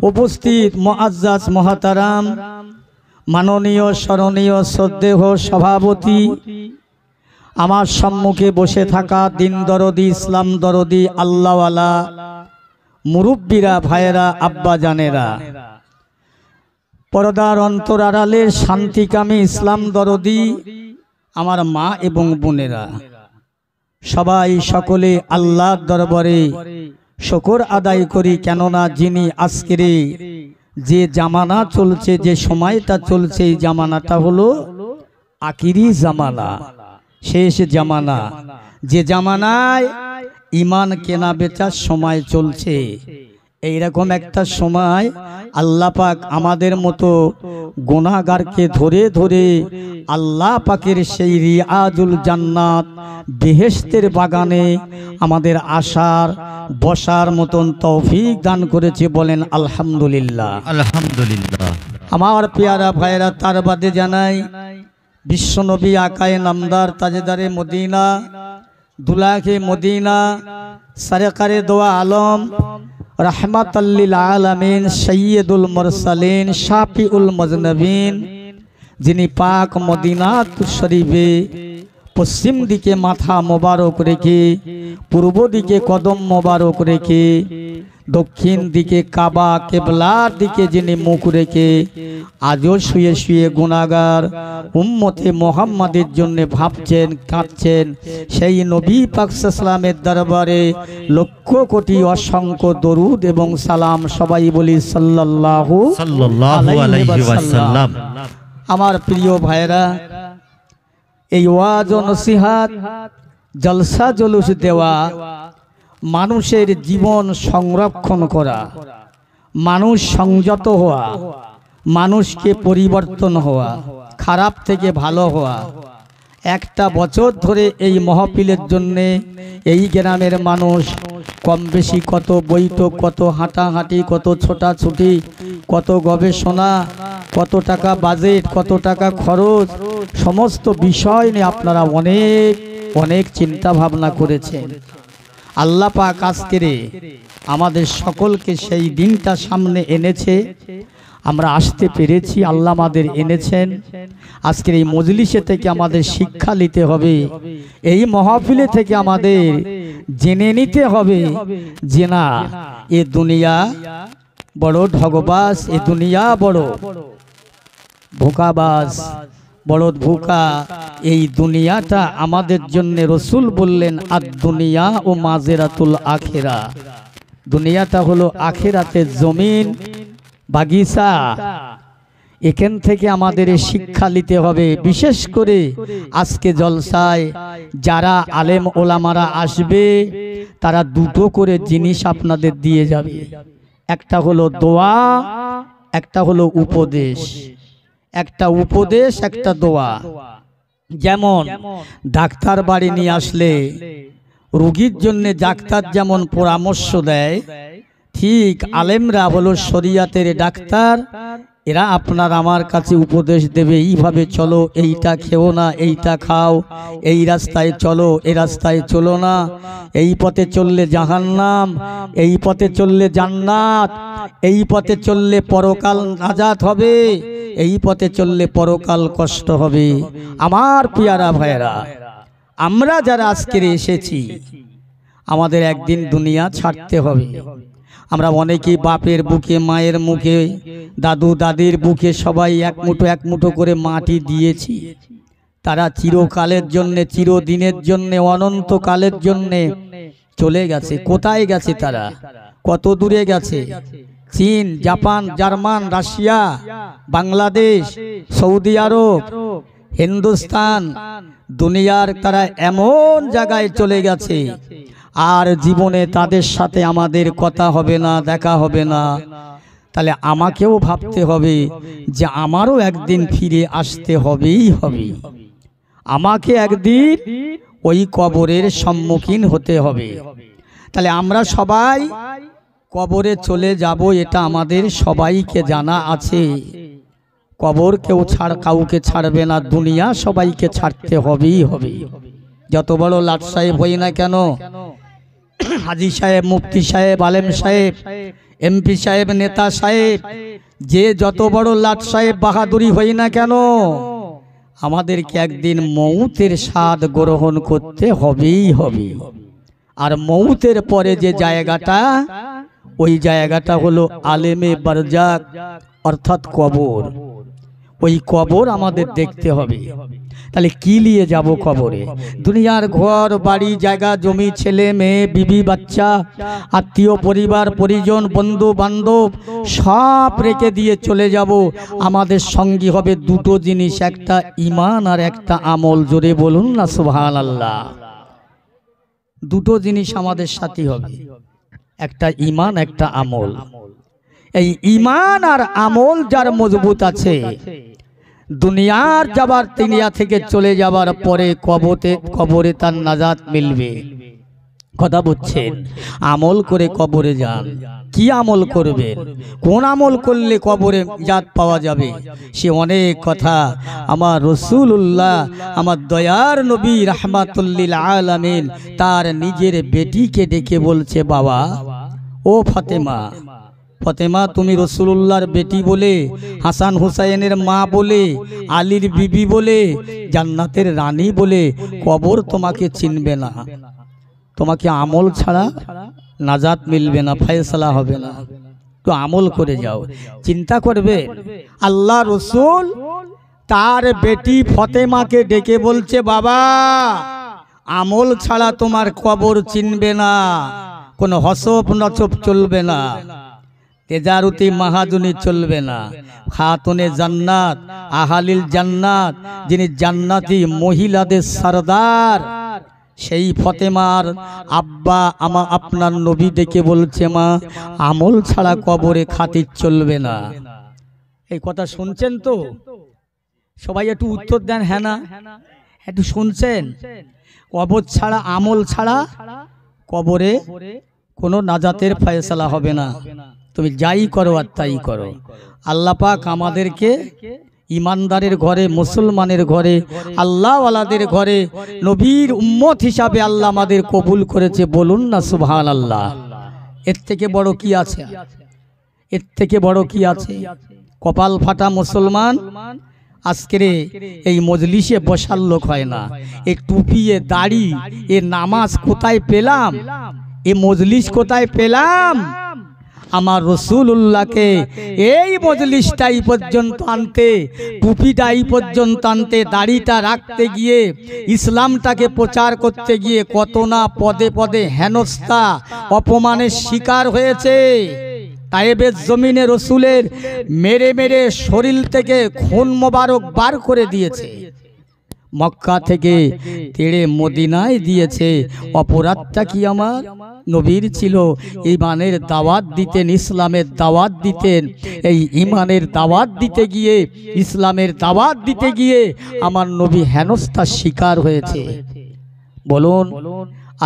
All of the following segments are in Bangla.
উপস্থিত মুআজ্জাজ মহতারাম মাননীয় স্মরণীয় শ্রদ্ধেয় সভাপতি, আমার সম্মুখে বসে থাকা দিন দরদি, ইসলাম দরদি, আল্লাহওয়ালা মুরব্বীরা, ভাইয়েরা, আব্বা জানেরা, পর্দার অন্তর আড়ালের শান্তিকামী ইসলাম দরদি আমার মা এবং বোনেরা, সবাই সকলে আল্লাহর দরবারে শুকর আদায় করি। কেননা যিনি আজকের যে জামানা চলছে, যে সময়টা চলছে, এই জামানাটা হলো আখিরি জামানা, শেষ জামানা, যে জামানায় ইমান কেনা বেচার সময় চলছে। এইরকম একটা সময় আল্লাহ পাক আমাদের মতো গুনাহগারকে ধরে ধরে আল্লাহ পাকের সেই রিয়াজুল জান্নাত বেহেশতের বাগানে আমাদের আসার বসার মতন তৌফিক দান করেছে। বলেন আলহামদুলিল্লাহ, আলহামদুলিল্লাহ। আমার পেয়ারা ভাইরা, তার বাদে জানাই বিশ্বনবী আকায়ে নামদার তাজেদারে মদিনা, দুলাখে মদিনা, সরকারে দোয়া আলম, রাহমাতাল্লিল আলামিন, সৈয়দুল মুরসালিন, শাফিউল মুজনবিন, যিনি পাক মদিনাত শরীফে পশ্চিম দিকে মাথা মোবারক রেখে, পূর্ব দিকে কদম মোবারক রেখে, দক্ষিণ দিকে কাবা কেবলার দিকে যিনি মুখ রেখে আজও শুয়ে শুয়ে গুনাহগার উম্মতে মুহাম্মাদের জন্য ভাবছেন, কাঁদছেন, সেই নবী পাক সাল্লামের দরবারে লক্ষ কোটি অসংখ্য দরুদ এবং সালাম সবাই বলি সাল্লাল্লাহু আলাইহি ওয়াসাল্লাম। আমার প্রিয় ভাইরা, এই ওয়াজ ও নসিহত, জলসা জলুস দেওয়া, মানুষের জীবন সংরক্ষণ করা, মানুষ সংযত হওয়া, মানুষকে পরিবর্তন হওয়া, খারাপ থেকে ভালো হওয়া। একটা বছর ধরে এই মাহফিলের জন্যে এই গ্রামের মানুষ কম বেশি কত বৈঠক, কত হাঁটাহাঁটি, কত ছোটাছুটি, কত গবেষণা, কত টাকা বাজেট, কত টাকা খরচ, সমস্ত বিষয় নিয়ে আপনারা অনেক অনেক চিন্তা ভাবনা করেছেন। আল্লাহ পাক আজকের আমাদের সকলকে সেই দিনটা সামনে এনেছে, আমরা আসতে পেরেছি, আল্লাহ আমাদের এনেছেন। আজকের এই মজলিসে থেকে আমাদের শিক্ষা নিতে হবে, এই মাহফিলে থেকে আমাদের জেনে নিতে হবে যে না, এ দুনিয়া বড় ঠগবাজ, এ দুনিয়া বড় ধোঁকাবাজ, বড় ধোঁকা। এই দুনিয়াটা আমাদের জন্য রসুল বললেন আদ দুনিয়া ও মাজেরাতুল আখিরা, দুনিয়াটা হলো আখিরাতের জমিন, বাগিচা। এখান থেকে আমাদের শিক্ষা নিতে হবে। বিশেষ করে আজকে জলসায় যারা আলেম ওলামারা আসবে, তারা দুটো করে জিনিস আপনাদের দিয়ে যাবে। একটা হলো দোয়া, একটা হলো উপদেশ। একটা উপদেশ, একটা দোয়া। যেমন ডাক্তার বাড়ি নিয়ে আসলে রোগীর জন্য ডাক্তার যেমন পরামর্শ দেয়, ঠিক আলেমরা হলো শরিয়াতের ডাক্তার। এরা আপনার আমার কাছে উপদেশ দেবে, এইভাবে চলো, এইটা খেও না, এইটা খাও, এই রাস্তায় চলো, এই রাস্তায় চলো না, এই পথে চললে জাহান্নাম, এই পথে চললে জান্নাত, এই পথে চললে পরকাল নাজাত হবে, এই পথে চললে পরকাল কষ্ট হবে। আমার পিয়ারা ভাইরা, আমরা যারা আজকে এসেছি, আমাদের একদিন দুনিয়া ছাড়তে হবে। আমরা অনেকেই বাপের বুকে, মায়ের মুখে, দাদু দাদির বুকে সবাই এক মুঠো করে মাটি দিয়েছি। তারা চিরকালের জন্যে, চিরদিনের জন্যে, অনন্তকালের জন্যে চলে গেছে। কোথায় গেছে তারা? কত দূরে গেছে? চীন, Japan, German, Russia, Bangladesh, Saudi Arab, Hindustan, দুনিয়ার তারা এমন জায়গায় চলে গেছে, আর জীবনে তাদের সাথে আমাদের কথা হবে না, দেখা হবে না। তাহলে আমাকেও ভাবতে হবে যে আমারও একদিন ফিরে আসতে হবেই হবে। আমাকে একদিন ওই কবরের সম্মুখীন হতে হবে। তাহলে আমরা সবাই কবরে চলে যাব, এটা আমাদের সবাইকে জানা আছে। কবর কেউ কাউকে ছাড়বে না, দুনিয়া সবাইকে ছাড়তে হবেই হবে। যত বড় লাট সাহেব হই না কেন, হাজি সাহেব, মুফতি সাহেব, আলেম সাহেব, এমপি সাহেব, নেতা সাহেব, যে যত বড় লাট সাহেব বাহাদুরি হই না কেন, আমাদেরকে একদিন মৌতের স্বাদ গ্রহণ করতে হবেই হবে। আর মৌতের পরে যে জায়গাটা, ওই জায়গাটা হলো আলেমে বারজাক, অর্থাৎ কবর। ওই কবর আমাদের দেখতে হবে। তাহলে কি নিয়ে যাব কবরে? দুনিয়ার ঘর বাড়ি জায়গা জমি ছেলে মেয়ে বিবি বাচ্চা আত্মীয় পরিবার পরিজন বন্ধু বান্ধব সব রেখে দিয়ে চলে যাব। আমাদের সঙ্গী হবে দুটো জিনিস, একটা ঈমান আর একটা আমল। জোরে বলুন না সুবহানাল্লাহ। দুটো জিনিস আমাদের সাথী হবে, একটা ঈমান একটা আমল। এই ঈমান আর আমল যার মজবুত আছে, দুনিয়ার যাবার দুনিয়া থেকে চলে যাবার পরে কবরে তার নাজাত মিলবে। কথা বুঝছেন? আমল করে কবরে যান। কি আমল করবেন? কোন আমল করলে কবরে জাত পাওয়া যাবে? সে অনেক কথা আমার রাসূলুল্লাহ, আমার দয়ার নবী রাহমাতুল আলামিন তার নিজের বেটিকে ডেকে বলছে, বাবা ও ফাতেমা, ফাতেমা তুমি রাসূলুল্লাহর বেটি বলে, হাসান হুসাইনের মা বলে, আলীর বিবি বলে, জান্নাতের রানী বলে কবর তোমাকে চিনবে না। তোমাকে আমল ছাড়া নাজাত মিলবে না, ফয়সালা হবে না। তো আমল করে যাও। চিন্তা করবে, আল্লাহ রাসূল তার বেটি ফাতেমাকে ডেকে বলছে, বাবা আমল ছাড়া তোমার কবর চিনবে না, কোনো হসব নচব চলবে না, তেজারুতি মাহাজুনি চলবে না। খাতুনে জান্নাত, আহালিল জান্নাত, যিনি জান্নাতি মহিলাদের সরদার, সেই ফাতেমার আব্বা আপনার নবী ডেকে বলছে, মা আমল ছাড়া কবরে খাতির চলবে না। এই কথা শুনছেন তো? সবাই একটু উত্তর দেন, হ্যাঁ না একটু শুনছেন? কবর ছাড়া, আমল ছাড়া কবরে কোনো নাজাতের ফয়সালা হবে না। তুমি যাই করো আর তাই করো। আল্লাহ পাক আমাদেরকে ইমানদারের ঘরে, মুসলমানের ঘরে, আল্লাহওয়ালাদের ঘরে নবীর উম্মত হিসাবে আল্লাহ আমাদের কবুল করেছে। বলুন না সুবহানাল্লাহ। এর থেকে বড় কি আছে? এর থেকে বড় কি আছে? কপাল ফাটা মুসলমান আজকের এই মজলিসে বসার লোক হয় না। এ টুপি, এ দাড়ি, এ নামাজ কোথায় পেলাম? এ মজলিস কোথায় পেলাম? আমার রাসূলুল্লাহকে এই মজলিসটাই পর্যন্ত আনতে, টুপিটাই পর্যন্ত আনতে, দাড়িটা রাখতে গিয়ে, ইসলামটাকে প্রচার করতে গিয়ে কত না পদে পদে হেনস্থা অপমানের শিকার হয়েছে। তায়েবের জমিনে রাসূলের মেরে মেরে শরীর থেকে খুন মোবারক বার করে দিয়েছে। মক্কা থেকে তেড়ে মদিনায় দিয়েছে। অপরাধটা কি আমার? নবীর ছিল ইমানের দাওয়াত দিতেন, ইসলামের দাওয়াত দিতেন। এই ইমানের দাওয়াত দিতে গিয়ে, ইসলামের দাওয়াত দিতে গিয়ে আমার নবী হেনস্থার শিকার হয়েছে। বলুন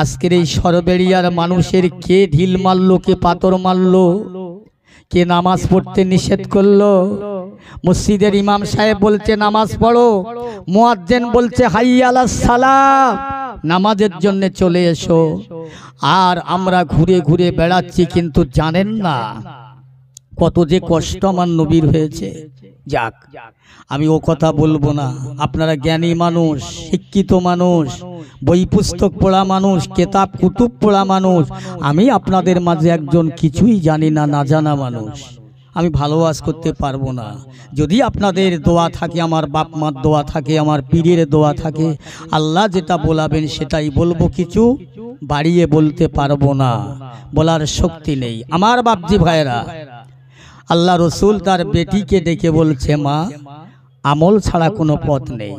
আজকের এই সরবেরিয়ার মানুষের কে ঢিল মারলো, কে পাথর মারলো, কে নামাজ পড়তে নিষেধ করলো? মসজিদের ইমাম সাহেব বলছে নামাজ পড়ো, মুয়াজ্জিন বলছে হাইয়া আলাস সালাম, নামাজের জন্য চলে এসো। আর আমরা ঘুরে ঘুরে বেড়াচ্ছি, কিন্তু জানেন না কত যে কষ্ট আমার নবীর হয়েছে। যাক, আমি ও কথা বলবো না। আপনারা জ্ঞানী মানুষ, শিক্ষিত মানুষ, বই পুস্তক পড়া মানুষ, কেতাব কুতুব পড়া মানুষ। আমি আপনাদের মাঝে একজন কিছুই জানি না, না জানা মানুষ। আমি ভালো ওয়াজ করতে পারবো না। যদি আপনাদের দোয়া থাকে, আমার বাপ মার দোয়া থাকে, আমার পীরের দোয়া থাকে, আল্লাহ যেটা বলাবেন সেটাই বলবো। কিছু বাড়িয়ে বলতে পারবো না, বলার শক্তি নেই। আমার বাপজি ভাইরা, আল্লাহ রসুল তার বেটিকে ডেকে বলছে, মা আমল ছাড়া কোনো পথ নেই,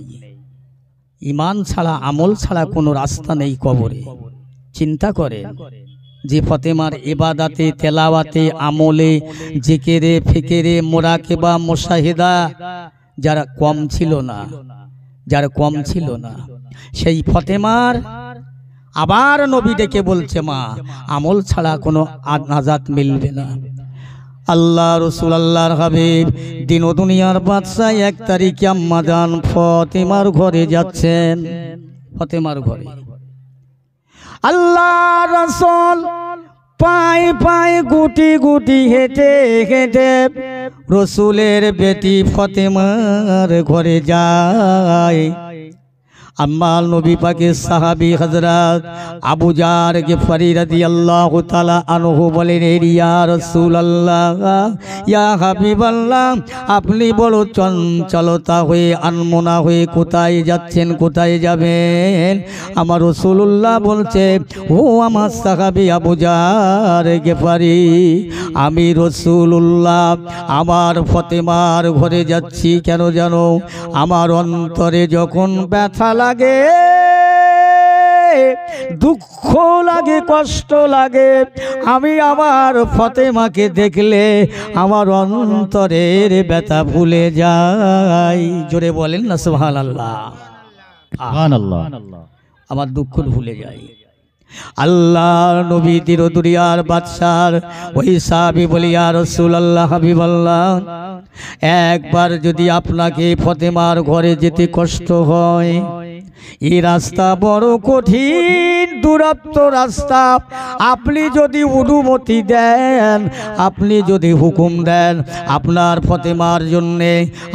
ইমান ছাড়া, আমল ছাড়া কোনো রাস্তা নেই কবরে। চিন্তা করে যে ফাতেমার ইবাদাতে, তেলাওয়াতে, আমলে, জিকিরে, ফিকিরে, মুরাকাবা, মুশাহিদা যারা কম ছিল না, যারা কম ছিল না, সেই ফাতেমার আবার নবী ডেকে বলছে, মা আমল ছাড়া কোনো নাজাত মিলবে না। আল্লাহ রসুল, আল্লাহর হাবিব, দিন ও দুনিয়ার বাদশাহ 1 তারিখে আম্মা জান ফাতেমার ঘরে যাচ্ছেন। ফাতেমার ঘরে আল্লাহ রাসূল পায়ে পায়ে গুটি গুটি হেঁটে হেঁটে রসুলের বেটি ফতেমার ঘরে যায়। আম্মাল নবী পাকের সাহাবী হযরত আবু জার গিফারি রাদিয়াল্লাহু তাআলা আনহু বলেন, ইয়া রাসূলুল্লাহ, ইয়া হাবিবাল্লাহ, আপনি বড় চঞ্চলতা হয়ে আনমনা হয়ে কোথায় যাচ্ছেন, কোথায় যাবেন? আমার রাসূলুল্লাহ বলছে, ও আমার সাহাবী আবু জার গিফারি, আমি রাসূলুল্লাহ আমার ফতেমার ঘরে যাচ্ছি। কেন জানো? আমার অন্তরে যখন ব্যথা লাগে, দুঃখ লাগে, কষ্ট লাগে, আমি আমার ফতেমাকে দেখলে আমার অন্তরের ব্যথা ভুলে যাই। জোরে বলেন না সুবহানাল্লাহ। সুবহানাল্লাহ। আমার দুঃখ ভুলে যাই। আল্লাহ নবী তির দুনিয়ার বাদশার ওই সাহাবী বলি, ইয়া রাসূলুল্লাহ, হাবিবাল্লাহ, একবার যদি আপনাকে ফতেমার ঘরে যেতে কষ্ট হয়, এই রাস্তা বড় কঠিন দূরত্ব রাস্তা, আপনি যদি অনুমতি দেন, আপনি যদি হুকুম দেন, আপনার ফতেমার জন্যে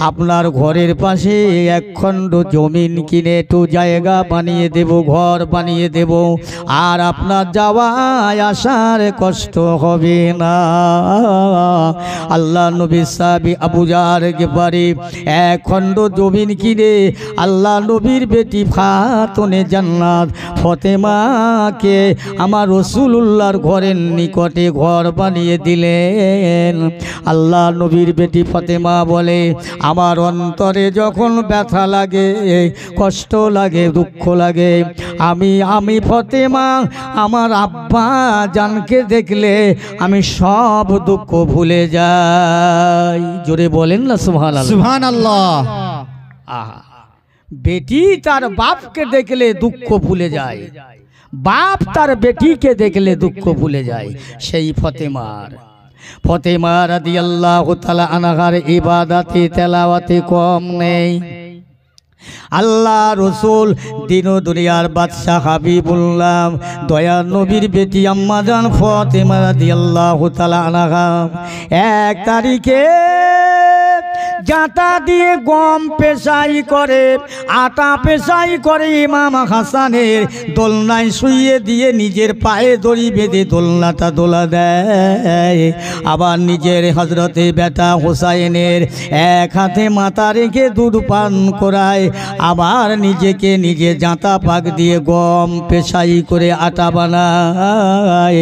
আপনার ঘরের পাশে এক খণ্ড জমিন কিনে একটু জায়গা বানিয়ে দেব, ঘর বানিয়ে দেব, আর আপনার যাওয়া আসার কষ্ট হবে না। আল্লাহ নবী সাহাবী আবু জার গিফারি এক খণ্ড জমিন কিনে আল্লাহ নবীর বেটি ফাতেমা জান্নাত ফতেমাকে আমার রাসূলুল্লাহর ঘরের নিকটে ঘর বানিয়ে দিলেন। আল্লাহ নবীর বেটি ফতেমা বলে, আমার অন্তরে যখন ব্যথা লাগে, কষ্ট লাগে, দুঃখ লাগে, আমি ফতেমা আমার আব্বা জানকে দেখলে আমি সব দুঃখ ভুলে যাই। জোরে বলেন না সুবহানাল্লাহ। সুবহানাল্লাহ। আহা, বেটি তার বাপকে দেখলে দুঃখ ভুলে যায়, বাপ তার বেটিকে দেখলে দুঃখ ভুলে যায়। সেই ফতেমা রাদিয়াল্লাহু তাআলা আনহার ইবাদতে তেলাওয়াতে কম নেই। আল্লাহ রসুল দিন দুনিয়ার বাদশাহ হাবিবুল্লাহ দয়া নবীর বেটি আম্মা জান ফতেমা রাদিয়াল্লাহু তাআলা আনহা এক তারিখে জাঁতা দিয়ে গম পেশাই করে, আটা পেশাই করে, ইমাম হাসানের দোলনায় শুইয়ে দিয়ে নিজের পায়ে দড়ি বেঁধে দোলনাটা দোলা দেয়। আবার নিজের হজরতে বেটা হোসাইনের এক হাতে মাথা রেখে দুধ পান করায়, আবার নিজেকে নিজে জাঁতা পাক দিয়ে গম পেশাই করে আটা বানায়।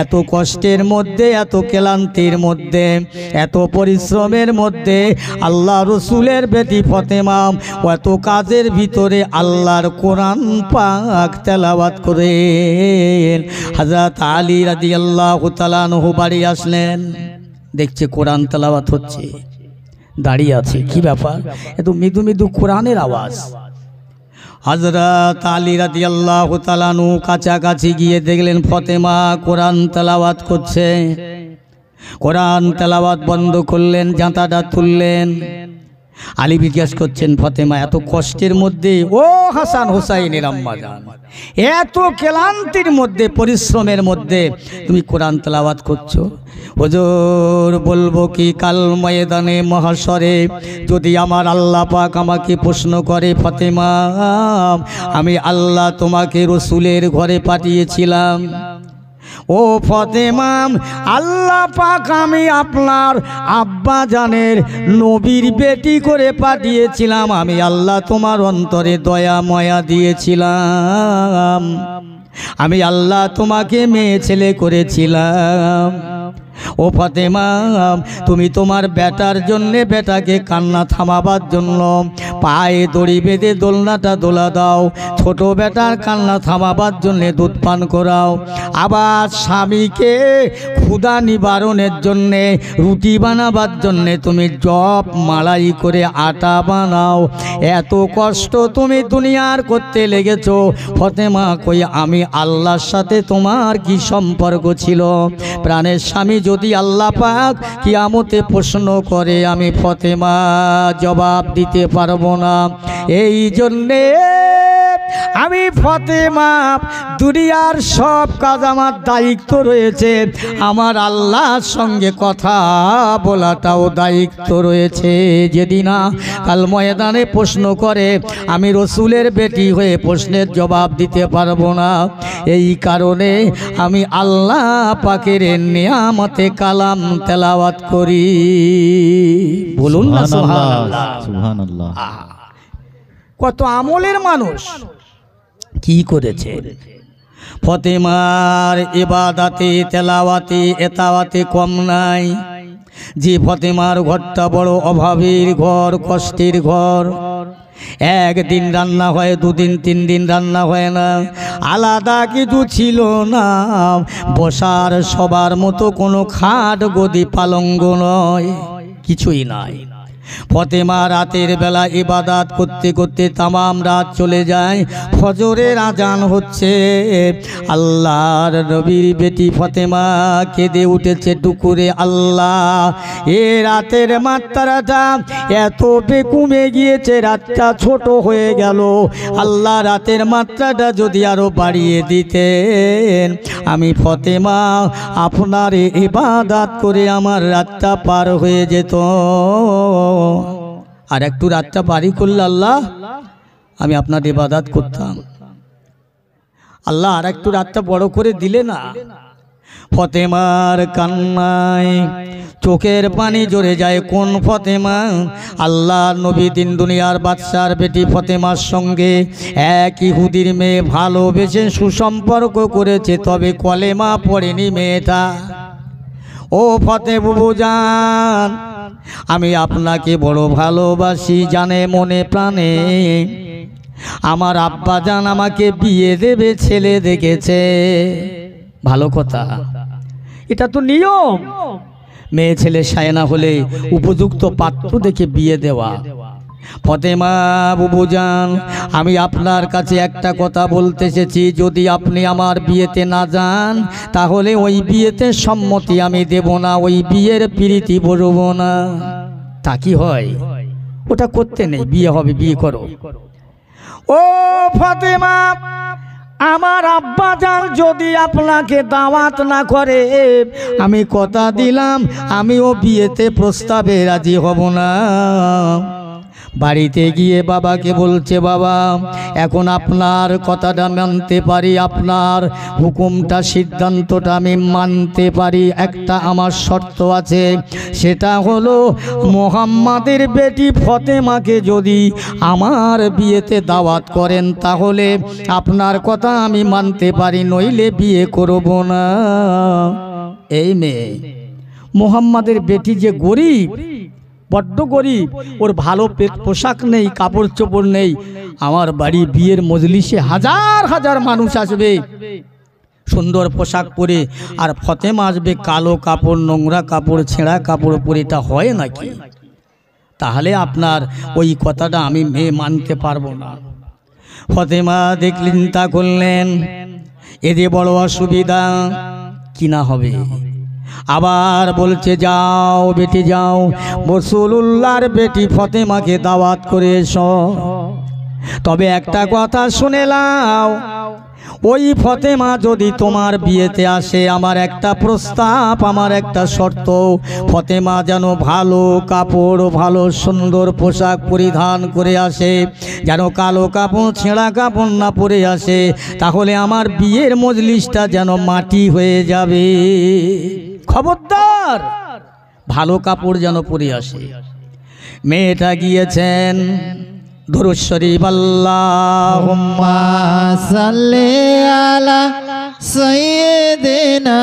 এত কষ্টের মধ্যে, এত ক্লান্তির মধ্যে, এত পরিশ্রমের মধ্যে আল্লাহ রসুলের বেটি ফতেমা এত কাজের ভিতরে আল্লাহর কোরআন পাক তেলাওয়াত করেন। হযরত আলী রাদিয়াল্লাহু তাআলা আনহু বাড়ি আসলেন, দেখছে কোরআন তেলাওয়াত হচ্ছে, দাঁড়িয়ে আছে, কি ব্যাপার? এত মৃদু মৃদু কোরআনের আওয়াজ। হযরত আলী রাদিয়াল্লাহু তাআলা আনহু কাছাকাছি গিয়ে দেখলেন ফতেমা কোরআন তেলাওয়াত করছে। কোরআন তেলাওয়াত বন্ধ করলেন, জাঁতাটা তুললেন। আলী জিজ্ঞেস করছেন, ফতেমা এত কষ্টের মধ্যে, ও হাসান হোসাইনের আম্মা জান, এত ক্লান্তির মধ্যে, পরিশ্রমের মধ্যে তুমি কোরআন তেলাওয়াত করছো? হুজুর বলবো কি, কাল ময়দানে মহাশরে যদি আমার আল্লাহ পাক আমাকে প্রশ্ন করে, ফতেমা আমি আল্লাহ তোমাকে রসুলের ঘরে পাঠিয়েছিলাম, ও ফতেমা আল্লাহ পাক আমি আপনার আব্বা জানের নবীর বেটি করে পাঠিয়েছিলাম, আমি আল্লাহ তোমার অন্তরে দয়া ময়া দিয়েছিলাম, আমি আল্লাহ তোমাকে মেয়ে ছেলে করেছিলাম। ও ফতেমা তুমি তোমার বেটার জন্যে, বেটাকে কান্না থামাবার জন্য পায়ে দড়ি বেঁধে দোলনাটা দোলা দাও, ছোট বেটার কান্না থামাবার জন্যে দুধ পান করাও, আবার স্বামীকে ক্ষুধা নিবারণের জন্যে, রুটি বানাবার জন্যে তুমি জব মালাই করে আটা বানাও। এত কষ্ট তুমি দুনিয়ার করতে লেগেছো ফতেমা, কই আমি আল্লাহর সাথে তোমার কি সম্পর্ক ছিল? প্রাণের স্বামী যদি আল্লাহ পাক কিয়ামতে প্রশ্ন করে, আমি ফতেমা জবাব দিতে পারবো না। এই জন্যে আমি ফাতেমা দুনিয়ার সব কাজ আমার দায়িত্ব রয়েছে, আমার আল্লাহর সঙ্গে কথা বলাটাও দায়িত্ব রয়েছে। যেদিন কাল ময়দানে প্রশ্ন করে আমি রসুলের বেটি হয়ে প্রশ্নের জবাব দিতে পারবো না, এই কারণে আমি আল্লাহ পাকের নিয়ামতে কালাম তেলাওয়াত করি। বলুন না সুবহানাল্লাহ, সুবহানাল্লাহ। কত আমলের মানুষ কি করেছে। ফাতেমার ইবাদতে তেলাওয়াতে এতাওয়াতে কম নাই। যে ফাতেমার ঘরটা বড় অভাবের ঘর, কষ্টের ঘর, একদিন রান্না হয়, দুদিন তিন দিন রান্না হয় না, আলাদা কিছু ছিল না, বসার সবার মতো কোনো খাট গদি পালঙ্গ নয়, কিছুই নাই। ফাতেমা রাতের বেলা ইবাদত করতে করতে তামাম রাত চলে যায়, ফজরের আজান হচ্ছে, আল্লাহর নবীর বেটি ফাতেমা কেঁদে উঠেছে টুকুরে, আল্লাহ এ রাতের মাত্রাটা এত কমে গিয়েছে, রাতটা ছোট হয়ে গেল, আল্লাহ রাতের মাত্রাটা যদি আরো বাড়িয়ে দিতেন, আমি ফাতেমা আপনার ইবাদত করে আমার রাতটা পার হয়ে যেত। আর একটু রাতটা পারি করলে আল্লাহ আমি আপনার ইবাদত করতাম। আল্লাহ আর একটু রাতটা বড় করে দিলে না। ফাতেমার কান্নায় চোখের পানি ঝরে যায়। কোন ফাতেমা? আল্লাহ নবী দিন দুনিয়ার বাদশার বেটি ফাতেমার সঙ্গে এক ইহুদির মেয়ে ভালোবেসে সুসম্পর্ক করেছে, তবে কলেমা পড়েনি মেয়েটা। ও ফাতেমা জান, আমি আপনাকে বড় ভালোবাসি জানে মনে প্রাণে, আমার আব্বা জান আমাকে বিয়ে দেবে ছেলে দেখেছে। ভালো কথা, এটা তো নিয়ম, মেয়ে ছেলে সায়না হলে উপযুক্ত পাত্র দেখে বিয়ে দেওয়া। ফাতেমা বুবু জান, আমি আপনার কাছে একটা কথা বলতে এসেছি, যদি আপনি আমার বিয়েতে না যান তাহলে ওই বিয়েতে সম্মতি আমি দেব না, ওই বিয়ের প্রীতি বলব না। তা কি হয়? ওটা করতে নেই, বিয়ে হবে, বিয়ে করো। ও ফাতেমা, আমার আব্বা জান যদি আপনাকে দাওয়াত না করে, আমি কথা দিলাম আমিও বিয়েতে প্রস্তাবে রাজি হব না। বাড়িতে গিয়ে বাবাকে বলছে, বাবা এখন আপনার কথাটা মানতে পারি, আপনার হুকুমটা সিদ্ধান্তটা আমি মানতে পারি, একটা আমার শর্ত আছে, সেটা হলো মুহাম্মাদের বেটি ফাতেমাকে যদি আমার বিয়েতে দাওয়াত করেন তাহলে আপনার কথা আমি মানতে পারি, নইলে বিয়ে করব না। এই মেয়ে মুহাম্মাদের বেটি যে গরিব, বড্ড গরিব, ওর ভালো পোশাক নেই, কাপড় চোপড় নেই, আমার বাড়ি বিয়ের মজলিসে হাজার হাজার মানুষ আসবে সুন্দর পোশাক পরে, আর ফাতেমা আসবে কালো কাপড়, নোংরা কাপড়, ছেঁড়া কাপড় পরে, এটা হয় নাকি? তাহলে আপনার ওই কথাটা আমি মেয়ে মানতে পারবো না। ফাতেমা দেখলেন, তা করলেন, এদের বড় অসুবিধা, কি না হবে। আবার বলছে, যাও বেটি যাও, রাসূলুল্লাহর বেটি ফাতেমাকে দাওয়াত করে এসো। তবে একটা কথা শুনে নাও, ওই ফাতেমা যদি তোমার বিয়েতে আসে, আমার একটা প্রস্তাব, আমার একটা শর্ত, ফাতেমা যেন ভালো কাপড়, ভালো সুন্দর পোশাক পরিধান করে আসে, যেন কালো কাপড় ছেঁড়া কাপড় না পরে আসে, তাহলে আমার বিয়ের মজলিসটা যেন মাটি হয়ে যাবে। খবরদার, ভালো কাপড় যেন পরে আসে। মেয়েটা গিয়েছেন, দুরূদ শরীফ, আল্লাহুম্মা সাল্লি আলা সাইয়্যিদিনা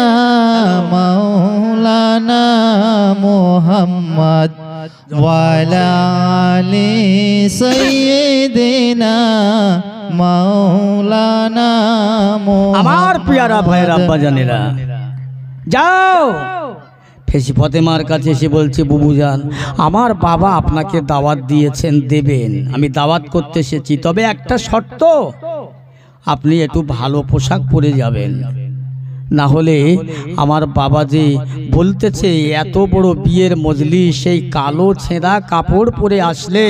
মাওলানা মুহাম্মদ ওয়া আলা আলি সাইয়্যিদিনা মাওলানা মুহাম্মদ। আমার পিয়ারা ভাইয়ের আব্বা জানেরা, যাও। ফেসি ফাতেমার কাছে এসে বলছে, বুবু জান, আমার বাবা আপনাকে দাওয়াত দিয়েছেন, দেবেন, আমি দাওয়াত করতে এসেছি, তবে একটা শর্ত, আপনি একটু ভালো পোশাক পরে যাবেন, না হলে আমার বাবা যে বলতেছে এত বড় বিয়ের মজলিস, সেই কালো ছেঁড়া কাপড় পরে আসলে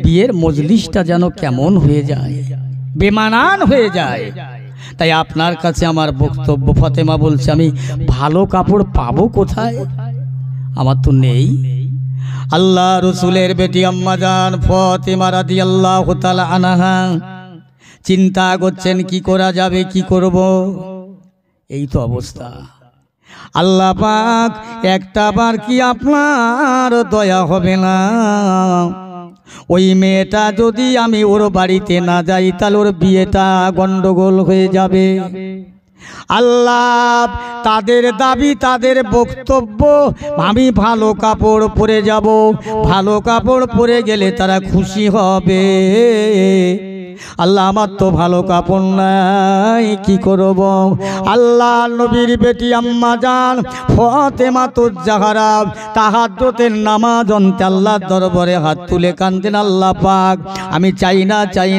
বিয়ের মজলিসটা যেন কেমন হয়ে যায়। বেমানান হয়ে যায়। তাই আপনার কাছে আমার বক্তব্য, ফাতেমা বলছে আমি ভালো কাপড় পাবো কোথায়, আমার তো নেই। আল্লাহ রসুলের বেটি আম্মা জান ফাতেমা রাদিয়াল্লাহু তাআলা আনহা চিন্তা করছেন কি করা যাবে, কি করব। এই তো অবস্থা। আল্লাহ পাক একটা বার কি আপনার দয়া হবে না? ওই মেয়েটা যদি আমি ওর বাড়িতে না যাই তাহলে ওর বিয়েটা গন্ডগোল হয়ে যাবে। আল্লাহ তাদের দাবি, তাদের বক্তব্য, আমি ভালো কাপড় পরে যাব, ভালো কাপড় পরে গেলে তারা খুশি হবে। আল্লাহ আমার তো ভালো কাপড় নাই, কি করব? আল্লাহ নবীর বেটি আম্মা জান ফাতেমাতুজ জাহরা তাহাজ্জুদের নামাজ অন্তে আল্লাহর দরবারে হাত তুলে কাঁদেন, আল্লাহ পাক আমি চাই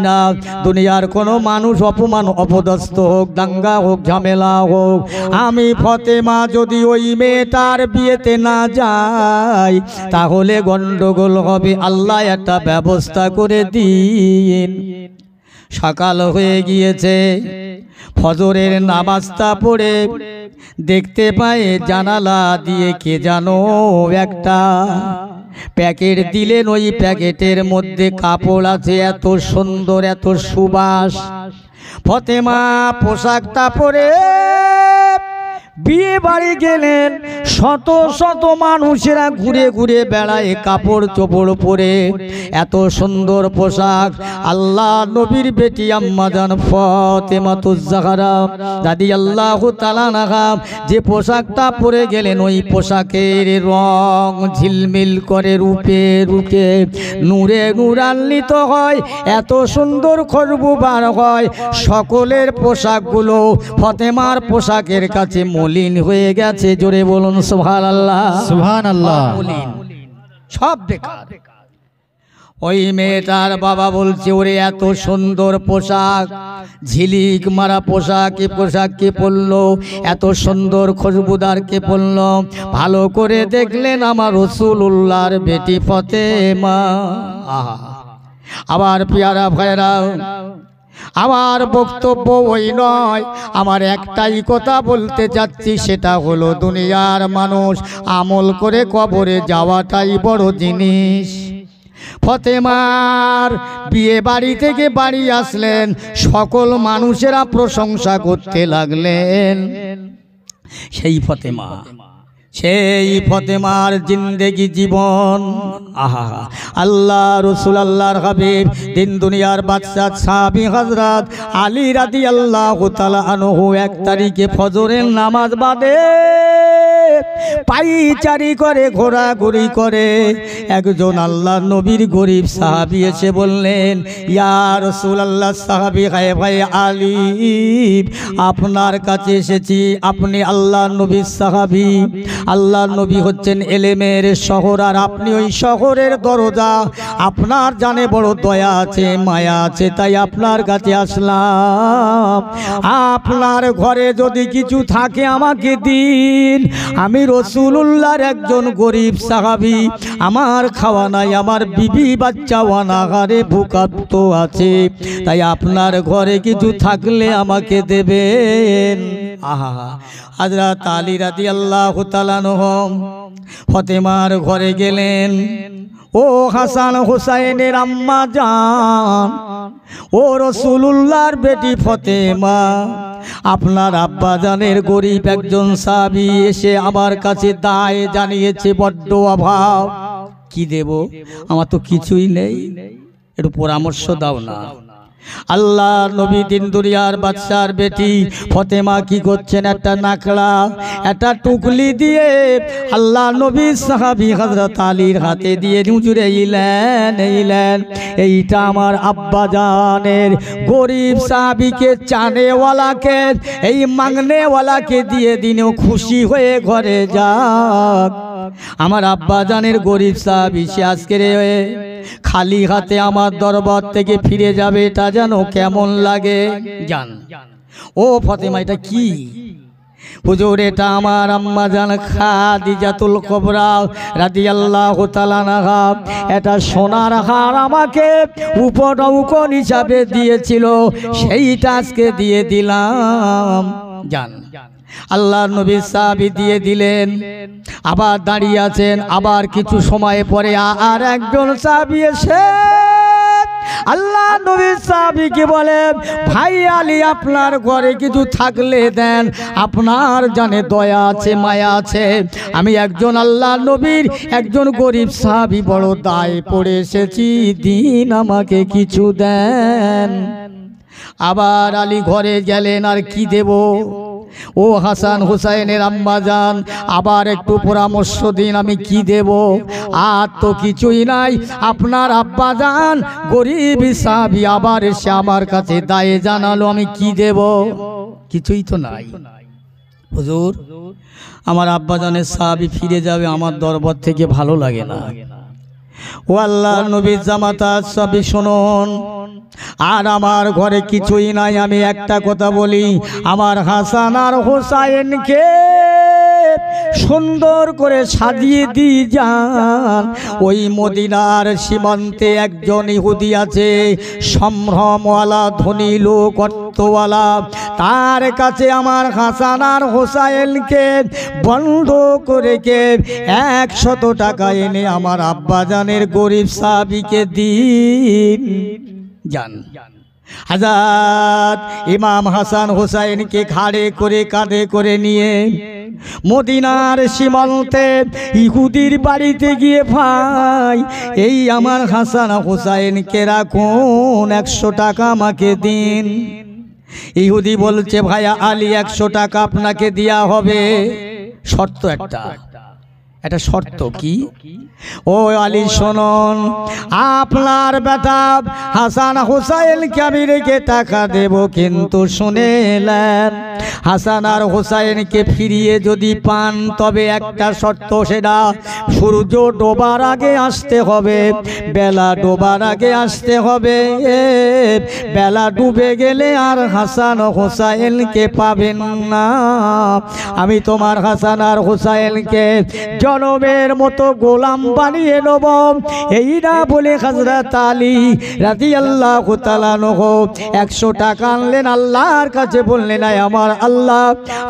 না দুনিয়ার কোনো মানুষ অপমান অপদস্থ হোক, দাঙ্গা হোক, ঝামেলা হোক, আমি ফাতেমা যদি ওই মেয়েটার বিয়েতে না যাই তাহলে গন্ডগোল হবে। আল্লাহ একটা ব্যবস্থা করে দিন। সকাল হয়ে গিয়েছে, ফজরের নামাজটা পড়ে দেখতে পায় জানালা দিয়ে কে জানো একটা প্যাকেট দিলেন। ওই প্যাকেটের মধ্যে কাপড় আছে, এত সুন্দর, এত সুবাস। ফাতেমা পোশাকটা পরে বিয়ে বাড়ি গেলেন। শত শত মানুষেরা ঘুরে ঘুরে বেড়ায় কাপড় চোপড় পরে, এত সুন্দর পোশাক। আল্লাহ নবীর বেটি আম্মা জান ফাতেমাতুজ জাহরা রাদিয়াল্লাহু তাআলা আনহা যে পোশাকটা পরে গেলেন, ওই পোশাকের রং ঝিলমিল করে, রূপে রূপে নূরে নূরান্বিত হয়, এত সুন্দর খুশবু বার হয়। সকলের পোশাকগুলো ফাতেমার পোশাকের কাছে মলিন হয়ে গেছে। জোরে বলুন সুবহানাল্লাহ, সুবহানাল্লাহ। সব বেকার। ওই মেয়েটার বাবা বলছে ওরে এত সুন্দর পোশাক, ঝিলিক মারা পোশাক, এ পোশাক কে পরলো, এত সুন্দর খুশবুদার কে পরলো? ভালো করে দেখলেন আমার রাসূলুল্লাহর বেটি ফাতেমা। আবার পিয়ারা ভাইরা, আমার বক্তব্য ওই নয়, আমার একটাই কথা বলতে চাচ্ছি, সেটা হলো দুনিয়ার মানুষ আমল করে কবরে যাওয়াটাই বড় জিনিস। ফাতেমার বিয়ে বাড়ি থেকে বাড়ি আসলেন, সকল মানুষেরা প্রশংসা করতে লাগলেন। সেই ফাতেমার জিন্দেগি জীবন, আহা আল্লাহ রসুল আল্লাহর হাবিব দিন দুনিয়ার বাদশাহ সাহাবী হযরত আলী রাদিয়াল্লাহু তাআলা আনহু 1 তারিখে ফজরের নামাজ বাদে পায়চারি করে, ঘোরাঘুরি করে, একজন আল্লাহ নবীর গরিব সাহাবী এসে বললেন, ইয়া রাসূলুল্লাহ, সাহাবী ভাই আলী আপনার কাছে এসেছি, আপনি আল্লাহ নবীর সাহাবী। আল্লাহ নবী হচ্ছেন এলেমের শহর, আর আপনি ওই শহরের দরজা। আপনার জানে বড় দয়া আছে, মায়া আছে, তাই আপনার কাছে আসলাম। আপনার ঘরে যদি কিছু থাকে আমাকে দিন, আমি রাসূলুল্লাহর একজন গরিব সাহাবী, আমার খাওয়া নাই, আমার বিবি বাচ্চা অনাহারে ভুকাপ্ত আছে, তাই আপনার ঘরে কিছু থাকলে আমাকে দেবেন। আহা হযরত আলী রাদিয়াল্লাহু তাআলা আনহু ফাতেমার ঘরে গেলেন। ও হাসান হুসাইনের আম্মা জান, ও রাসূলুল্লাহর বেটি ফাতেমা, আপনার আব্বা জানের গরিব একজন সাহাবী এসে আমার কাছে দায় জানিয়েছে, বড্ড অভাব, কি দেব, আমার তো কিছুই নেই, একটু পরামর্শ দাও না। আল্লাহ নবী দিন দুনিয়ার বাদশার বেটি ফাতেমা কি করছেন, একটা নাকড়া, একটা টুকলি দিয়ে আল্লাহ নবী সাহাবী হযরত আলীর হাতে দিয়ে হুজুরে ইলেন, এইটা আমার আব্বা জানের গরিব সাহাবীকে, চানেওয়ালাকে, এই মাংনেওয়ালাকে দিয়ে দিনেও খুশি হয়ে ঘরে যাক। আমার আব্বা জানের গরিব সাহাবী সে আজকের খালি হাতে আমার দরবার থেকে ফিরে যাবে, এটা যেন কেমন লাগে। জান ও ফাতেমা, এটা কি? হুজুর এটা আমার আম্মা জান খাদিজাতুল কুবরা রাদিয়াল্লাহু তাআলা আনহা এটা সোনার হার আমাকে উপঢৌকন হিসাবে দিয়েছিল, সেইটা আজকে দিয়ে দিলাম। জান আল্লাহর নবী সাহাবী দিয়ে দিলেন, আবার দাঁড়িয়ে আছেন। আবার কিছু সময় পরে আর একজন সাহাবী এসে আল্লাহ নবীর সাহাবীকে বলে, ভাই আলী আপনার ঘরে কিছু থাকলে দেন, আপনার জানে দয়া আছে মায়া আছে। আমি একজন আল্লাহ নবীর একজন গরিব সাহাবী, বড় দায়ে পড়ে এসেছি, দিন আমাকে কিছু দেন। আবার আলী ঘরে গেলেন, আর কি দেব? ও হাসান হুসাইনের আম্মা জান, আবার একটু পরামর্শ দিন, আমি কি দেব? আর তো কিছুই নাই। আপনার আব্বা জান গরিব সাহাবী আবার এসে আমার কাছে দায়ে জানালো, আমি কি দেব? কিছুই তো নাই। হুজুর আমার আব্বা জানের সাহাবী ফিরে যাবে, আমার দরবার থেকে ভালো লাগে না। ও আল্লাহ নবীর জামাতা সবই শুনুন, আর আমার ঘরে কিছুই নাই। আমি একটা কথা বলি, আমার হাসান আর হোসাইনকে সুন্দর করে সাজিয়ে দিয়ে যান। ওই মদিনার সীমান্তে একজন ইহুদি আছে, সম্ভ্রমওয়ালা ধনী লোক, অর্থওয়ালা। তার কাছে আমার হাসান আর হোসাইনকে বন্ধ করে 100 টাকা এনে আমার আব্বাজানের গরিব সাহাবীকে দিন। জান হযরত ইমাম হাসান হোসাইনকে ঘাড়ে করে কাঁধে করে নিয়ে মদিনার সীমান্তে ইহুদির বাড়িতে গিয়ে, ভাই এই আমার হাসান হোসাইনকে রাখুন, 100 টাকা আমাকে দিন। ইহুদি বলছে, ভাইয়া আলী 100 টাকা আপনাকে দেয়া হবে, শর্ত একটা। এটা শর্ত কি? ও আলী শুনুন, আপনার বেটা হাসান হোসাইনকে আমি রেখে টাকা দেব, কিন্তু শুনেলেন হাসান আর হোসাইনকে ফিরিয়ে যদি পান তবে একটা শর্ত, সেটা সূর্য ডোবার আগে আসতে হবে, বেলা ডোবার আগে আসতে হবে। বেলা ডুবে গেলে আর হাসান হোসাইনকে পাবেন না। আমি তোমার হাসান আর হোসাইনকে জনমের মতো গোলাম বানিয়ে নেব। এই না বলে হযরত আলী রাদিয়াল্লাহু তাআলা আনহু 100 টাকা আনলেন, আল্লাহর কাছে বললেন, আমার আল্লাহ,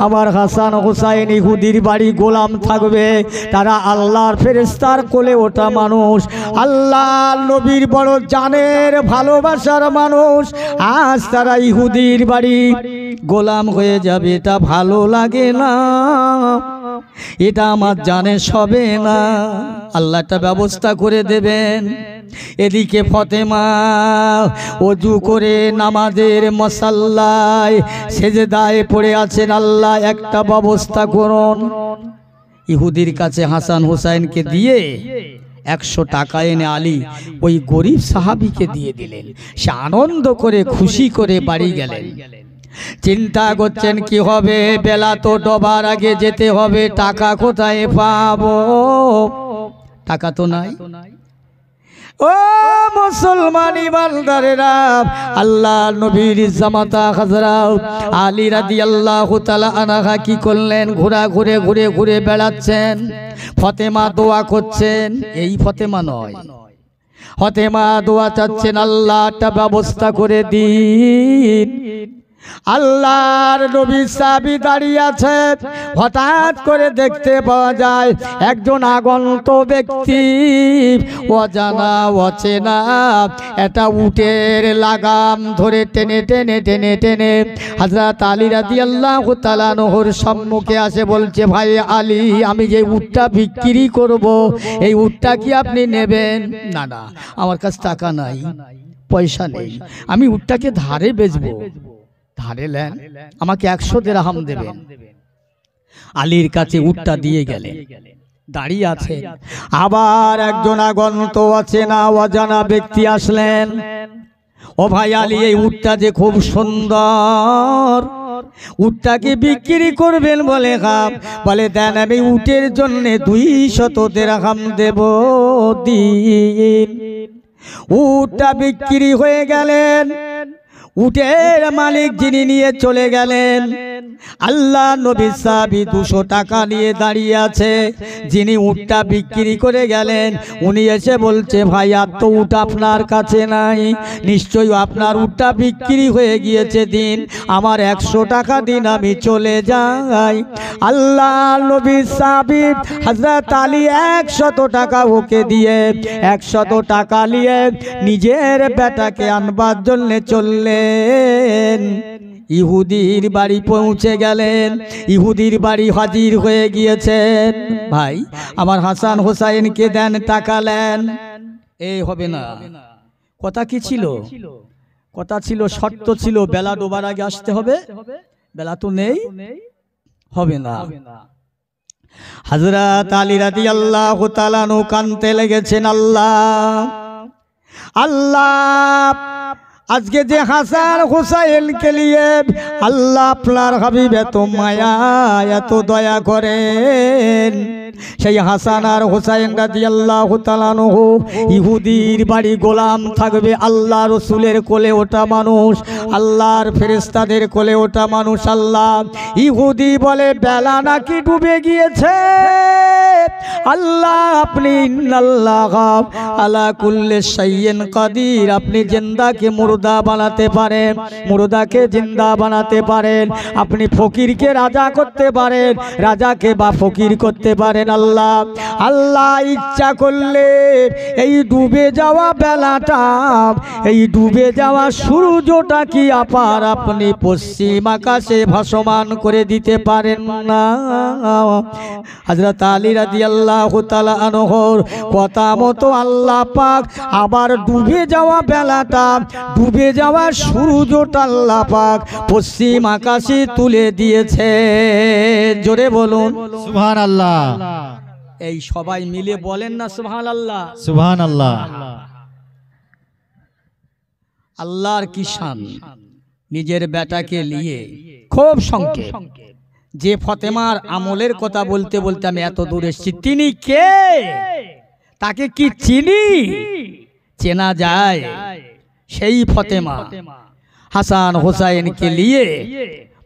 আমার হাসান হোসাইন ইহুদির বাড়ি গোলাম থাকবে, তারা আল্লাহর ফেরেশতার কোলে ওঠা মানুষ, আল্লাহর নবীর বড় জানের ভালোবাসার মানুষ, আজ তারা ইহুদির বাড়ি গোলাম হয়ে যাবে, এটা ভালো লাগে না, এটা আমার জানে সবে না। আল্লাহ একটা ব্যবস্থা করে দেবেন। এদিকে ফতেমা ওযু করে নামাজের মুসাল্লায় সেজদায় পড়ে আছেন, আল্লাহ একটা ব্যবস্থা করুন। ইহুদির কাছে হাসান হোসাইনকে দিয়ে 100 টাকা এনে আলী ওই গরিব সাহাবীকে দিয়ে দিলেন। সে আনন্দ করে খুশি করে বাড়ি গেলেন। চিন্তা করছেন কি হবে, বেলা তো ডোবার আগে যেতে হবে, টাকা কোথায় পাবো? টাকা তো নাই। ও মুসলমান ইমানদারেরা, আল্লাহ নবীর জামাতা হযরত আলী রাদিয়াল্লাহু তাআলা আনহা কি করলেন? ঘুরে ঘুরে বেড়াচ্ছেন, ফতেমা দোয়া করছেন। এই ফতেমা নয়, ফতেমা দোয়া চাচ্ছেন, আল্লাহ একটা ব্যবস্থা করে দিন। আল্লাহর নবী সাহাবী দাঁড়িয়ে আছে, হঠাৎ করে দেখতে পাওয়া যায় একজন আগন্ত ব্যক্তি, অজানা অচেনা, এটা উটের লাগাম ধরে টেনে হযরত আলী রাদিয়াল্লাহু তাআলা আনহুর সম্মুখে আসে, বলছে, ভাই আলী, আমি যে উটটা বিক্রি করব, এই উটটা কি আপনি নেবেন? না না, আমার কাছে টাকা নাই, পয়সা নেই, আমি উটটাকে ধারে বেচবো। ধারে নেন, আমাকে 100 দিরহাম দেবেন। আলীর কাছে উটটা দিয়ে গেলেন, দাঁড়িয়ে আছে। আবার একজন আগন্ত অচেনা অজানা ব্যক্তি আসলেন, ও ভাই আলী, এই উটটা যে খুব সুন্দর, উটটাকে বিক্রি করবেন? বলে দেন, আমি উটের জন্য 200 দিরহাম দেব, দিন। উটটা বিক্রি হয়ে গেলেন। উটের মালিক যিনি নিয়ে চলে গেলেন, আল্লাহ নবী সাহাবী 200 টাকা নিয়ে দাঁড়িয়ে আছে। যিনি উটটা বিক্রি করে গেলেন উনি এসে বলছে, ভাই আর তো উট আপনার কাছে নাই, নিশ্চয়ই আপনার উটটা বিক্রি হয়ে গিয়েছে, দিন আমার 100 টাকা দিন, আমি চলে যাই। আল্লাহ নবী সাহাবী হযরত আলী 100 টাকা ওকে দিয়ে 100 টাকা নিয়ে নিজের বেটাকে আনবার জন্য চললেন। ইহুদির বাড়ি পৌঁছে গেলেন। ইহুদির বাড়ি হাজির হয়ে গিয়েছেন। ভাই আমার হাসান হোসাইনকে দেন, টাকা নেন। এই হবে না, কথা কি ছিল? কথা ছিল, শর্ত ছিল, বেলা ডোবার আগে আসতে হবে। বেলা তো নেই, হবে না। হযরত আলী রাদিয়াল্লাহু তাআলা আনহু কাঁদতে লেগেছেন, আল্লাহ আজকে যে হাসান হুসাইনকে নিয়ে আল্লাহ আপনার হাবিব এত মায়া এত দয়া করেন, সেই হাসান আর হুসাইন রাদিয়াল্লাহু তাআলা আনহু ইহুদির বাড়ি গোলাম থাকবে। আল্লাহ রসুলের কোলে ওটা মানুষ, আল্লাহর ফেরেশতাদের কোলে ওটা মানুষ। আল্লাহ ইহুদি বলে বেলা নাকি ডুবে গিয়েছে। আল্লাহ আপনি ইন্নাল্লাহ আলা কুল্লি শাইইন কাদির, আপনি জিন্দাকে মুর্দা বানাতে পারেন, মুর্দাকে জিন্দা বানাতে পারেন, আপনি ফকিরকে রাজা করতে পারেন, রাজাকে বা ফকির করতে পারেন। আল্লাহ আল্লাহ ইচ্ছা করলে এই ডুবে যাওয়া বেলাটা, এই ডুবে যাওয়া সূর্যটা কি আপার আপনি পশ্চিম আকাশে ভাসমান করে দিতে পারেন না? হযরত আলী রাদিয়াল্লাহু তাআলা আনহুর কথা মতো আল্লাহ পাক আবার ডুবে যাওয়া বেলাটা, ডুবে যাওয়া সূর্যটা আল্লাহ পাক পশ্চিম আকাশে তুলে দিয়েছে। জোরে বলুন সুবহানাল্লাহ। এই সবাই মিলে বলেন না সুবহানাল্লাহ। সুবহানাল্লাহ। আল্লাহর কি শান, নিজের বেটাকে নিয়ে খুব সংক্ষেপ যে ফতেমার আমলের কথা বলতে বলতে আমি এত দূর এসেছি। তিনি কে, তাকে কি চিনি, চেনা যায়? সেই ফতেমা হাসান হোসাইনকে নিয়ে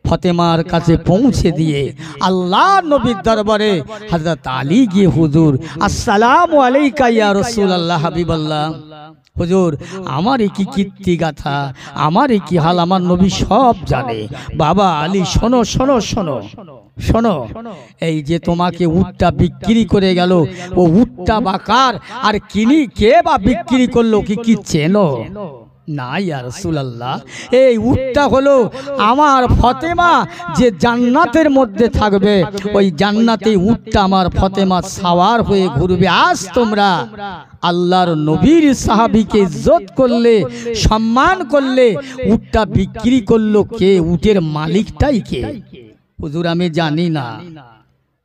ফতেমার কাছে পৌঁছে দিয়ে আল্লাহ নবীর দরবারে হযরত আলী গিয়ে, হুজুর আসসালামু আলাইকা ইয়া রাসূলুল্লাহ হাবিবাল্লাহ, হুজুর আমার কি কীর্তি গাথা, আমার কি হাল আমার নবী সব জানে। বাবা আলী শোনো শোনো শোনো শোনো, এই যে তোমাকে উটটা বিক্রি করে গেল, ও উটটা বা কার, আর কিনি কে বা বিক্রি করলো, কি চেনো? না ইয়া রাসূলুল্লাহ, এই উটটা হলো আমার ফতেমা, যে জান্নাতের মধ্যে থাকবে, ওই জান্নাতে উটটা আমার ফতেমা সাওয়ার হয়ে ঘুরবে। আজ তোমরা আল্লাহর নবীর সাহাবীকে ইজ্জত করলে, সম্মান করলে, উটটা বিক্রি করলো কে? উটের মালিকটাই কে? হুজুর আমি জানি না।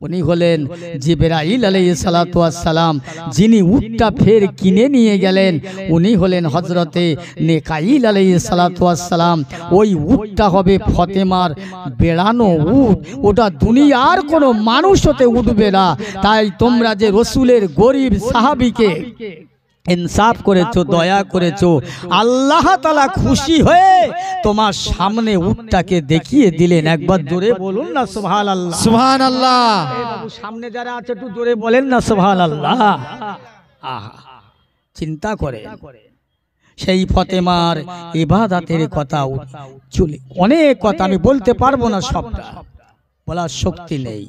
উনি হলেন জিবরাইল আলাইহিস সালাতু ওয়াস সালাম, যিনি উটটা ফের কিনে নিয়ে গেলেন। উনি হলেন হযরতে নেকাইল আলাইহিস সালাতু ওয়াস সালাম। ওই উটটা হবে ফতেমার বেড়ানো উট, ওটা দুনিয়ার কোনো মানুষ হতে উঠবে না। তাই তোমরা যে রসুলের গরিব সাহাবীকে ইনসাফ করেছো, দয়া করেছো, আল্লাহ তাআলা খুশি হয়ে তোমার সামনে উটটাকে দেখিয়ে দিলেন। একবার জোরে বলুন না সুবহানাল্লাহ। সুবহানাল্লাহ। সামনে যারা আছে একটু জোরে বলেন না সুবহানাল্লাহ। আহা, চিন্তা করে সেই ফতেমার ইবাদতের কথা চলে, অনেক কথা আমি বলতে পারবো না, সবটা বলার শক্তি নেই।